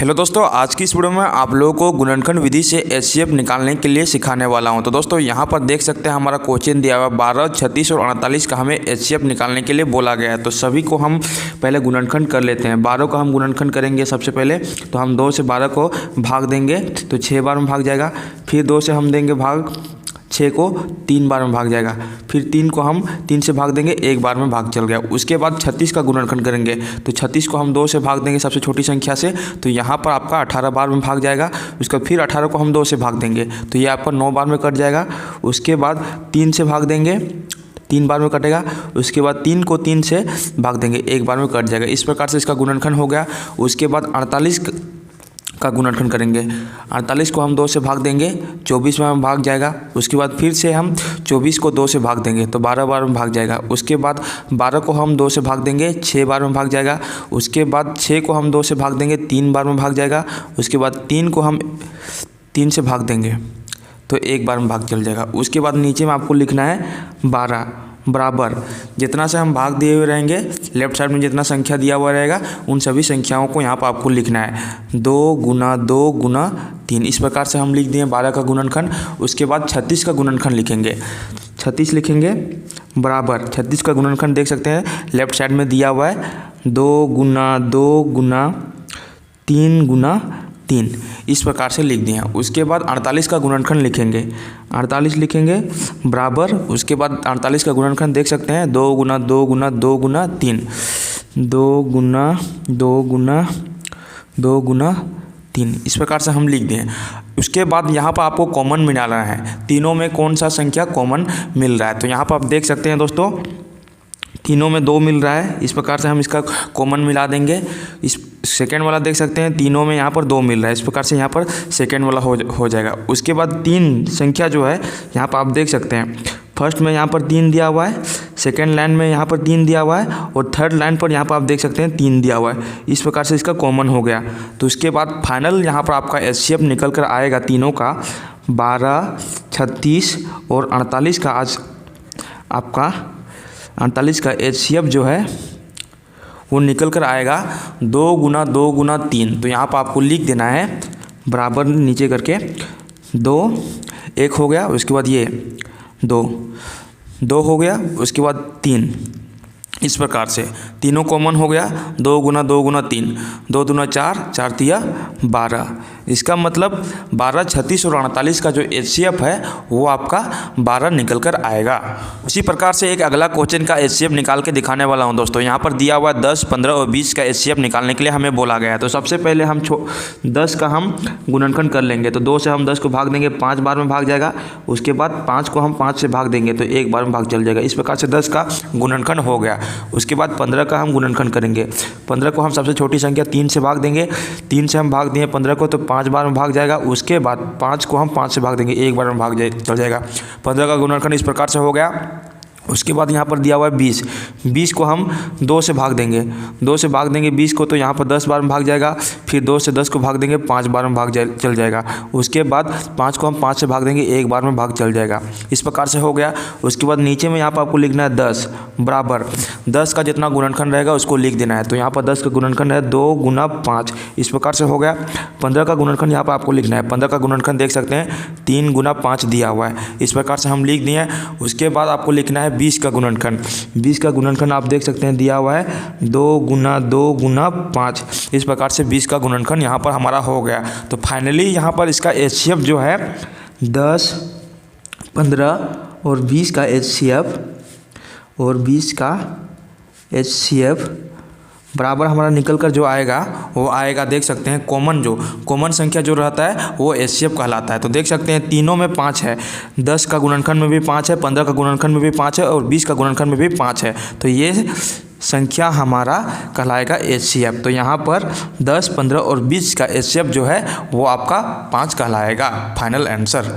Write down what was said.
Hello दोस्तों, आज की इस वीडियो में आप लोगों को गुणनखंड विधि से एचसीएफ निकालने के लिए सिखाने वाला हूं। तो दोस्तों यहाँ पर देख सकते हैं हमारा क्वेश्चन दिया हुआ 12, 36 और 48 का हमें एचसीएफ निकालने के लिए बोला गया है। तो सभी को हम पहले गुणनखंड कर लेते हैं। 12 का हम गुणनखंड करेंगे सबसे पहले, तो हम 2 से 12 को भाग देंगे तो 6 बार में भाग जाएगा। फिर 2 से हम देंगे भाग, 6 को 3 बार में भाग जाएगा। फिर 3 को हम 3 से भाग देंगे, 1 बार में भाग चल गया। उसके बाद 36 का गुणनखंड करेंगे तो 36 को हम 2 से भाग देंगे सबसे छोटी संख्या से, तो यहाँ पर आपका 18 बार में भाग जाएगा। उसके बाद फिर 18 को हम 2 से भाग देंगे तो ये आपका 9 बार में कट जाएगा। उसके बाद 3 से भाग देंगे, 3 बार में कटेगा। उसके बाद 3 को 3 से भाग देंगे, 1 बार में कट जाएगा। इस प्रकार से इसका गुणनखंड हो गया। उसके बाद 48 का गुणनखंड करेंगे। 48 को हम 2 से भाग देंगे, 24 में भाग जाएगा। उसके बाद फिर से हम 24 को 2 से भाग देंगे तो 12 बार में भाग जाएगा। उसके बाद 12 को हम 2 से भाग देंगे, 6 बार में भाग जाएगा। उसके बाद 6 को हम 2 से भाग देंगे, 3 बार में भाग जाएगा। उसके बाद 3 को हम 3 से भाग देंगे तो 1 बार में भाग चल जाएगा। उसके बाद नीचे में आपको लिखना है 12 बराबर, जितना से हम भाग दिए हुए रहेंगे, लेफ्ट साइड में जितना संख्या दिया हुआ रहेगा उन सभी संख्याओं को यहाँ पर आपको लिखना है। 2 गुना 2 गुना 3, इस प्रकार से हम लिख दिए 12 का गुणनखंड। उसके बाद 36 का गुणनखंड लिखेंगे। 36 लिखेंगे बराबर, 36 का गुणनखंड देख सकते हैं लेफ्ट साइड में दिया हुआ है, 2 गुना 2 गुना 3 गुना 3, इस प्रकार से लिख दिए। उसके बाद 48 का गुणनखंड लिखेंगे। 48 लिखेंगे बराबर, उसके बाद 48 का गुणनखंड देख सकते हैं 2 गुना 2 गुना 2 गुना 3, 2 गुना 2 गुना 2 गुना 3, इस प्रकार से हम लिख दिए। उसके बाद यहाँ पर आपको कॉमन मिलाना है, तीनों में कौन सा संख्या कॉमन मिल रहा है। तो यहाँ पर आप देख सकते हैं दोस्तों, तीनों में 2 मिल रहा है। इस प्रकार से हम इसका कॉमन मिला देंगे। इस सेकेंड वाला देख सकते हैं तीनों में यहाँ पर 2 मिल रहा है, इस प्रकार से यहाँ पर सेकेंड वाला हो जाएगा। उसके बाद 3 संख्या जो है यहाँ पर आप देख सकते हैं, फर्स्ट में यहाँ पर 3 दिया हुआ है, सेकेंड लाइन में यहाँ पर 3 दिया हुआ है और थर्ड लाइन पर यहाँ पर आप देख सकते हैं 3 दिया हुआ है। इस प्रकार से इसका कॉमन हो गया। तो उसके बाद फाइनल यहाँ पर आपका एचसीएफ निकल कर आएगा तीनों का 12, 36 और 48 का। आज आपका 48 का एचसीएफ जो है वो निकल कर आएगा 2 गुना 2 गुना 3। तो यहाँ पर आपको लिख देना है बराबर नीचे करके 2, 1 हो गया। उसके बाद ये 2 हो गया। उसके बाद 3, इस प्रकार से तीनों कॉमन हो गया। 2 गुना 2 गुना 3, 2 दूना 4, 4 तिया 12। इसका मतलब 12, 36 और 48 का जो एचसीएफ है वो आपका 12 निकल कर आएगा। उसी प्रकार से एक अगला क्वेश्चन का एचसीएफ निकाल के दिखाने वाला हूं दोस्तों। यहाँ पर दिया हुआ 10, 15 और 20 का एचसीएफ निकालने के लिए हमें बोला गया है। तो सबसे पहले हम 10 का हम गुणनखंड कर लेंगे। तो 2 से हम 10 को भाग देंगे, 5 बार में भाग जाएगा। उसके बाद 5 को हम 5 से भाग देंगे तो 1 बार में भाग चल जाएगा। इस प्रकार से 10 का गुणनखंड हो गया। उसके बाद 15 का हम गुणनखंड करेंगे। 15 को हम सबसे छोटी संख्या 3 से भाग देंगे, 3 से हम भाग दिए 15 को तो 5 बार में भाग जाएगा। उसके बाद 5 को हम 5 से भाग देंगे, 1 बार में भाग चल जाएगा। 15 का गुणनखंड इस प्रकार से हो गया। उसके बाद यहाँ पर दिया हुआ है 20, 20 को हम 2 से भाग देंगे, 2 से भाग देंगे 20 को तो यहाँ पर 10 बार में भाग जाएगा। फिर 2 से 10 को भाग देंगे, 5 बार में भाग चल जाएगा। उसके बाद 5 को हम 5 से भाग देंगे, 1 बार में भाग चल जाएगा। इस प्रकार से हो गया। उसके बाद नीचे में यहाँ पर आपको लिखना है 10 बराबर, 10 का जितना गुणनखंड रहेगा उसको लिख देना है। तो यहाँ पर 10 का गुणनखंड है 2 गुना 5, इस प्रकार से हो गया। 15 का गुणनखंड यहाँ पर आपको लिखना है। 15 का गुणनखंड देख सकते हैं 3 गुना 5 दिया हुआ है, इस प्रकार से हम लिख दिए। उसके बाद आपको लिखना है 20 का गुणनखंड। 20 का गुणनखंड आप देख सकते हैं दिया हुआ है 2 गुना 2 गुना 5, इस प्रकार से 20 का गुणनखंड यहाँ पर हमारा हो गया। तो फाइनली यहाँ पर इसका एचसीएफ जो है 10, 15 और 20 का एचसीएफ और 20 का एचसीएफ बराबर हमारा निकल कर जो आएगा वो आएगा, देख सकते हैं कॉमन संख्या जो रहता है वो एचसीएफ कहलाता है। तो देख सकते हैं तीनों में 5 है, 10 का गुणनखंड में भी 5 है, 15 का गुणनखंड में भी 5 है और 20 का गुणनखंड में भी 5 है। तो ये संख्या हमारा कहलाएगा एचसीएफ। तो यहाँ पर 10, 15 और 20 का एचसीएफ जो है वो आपका 5 कहलाएगा। Final answer.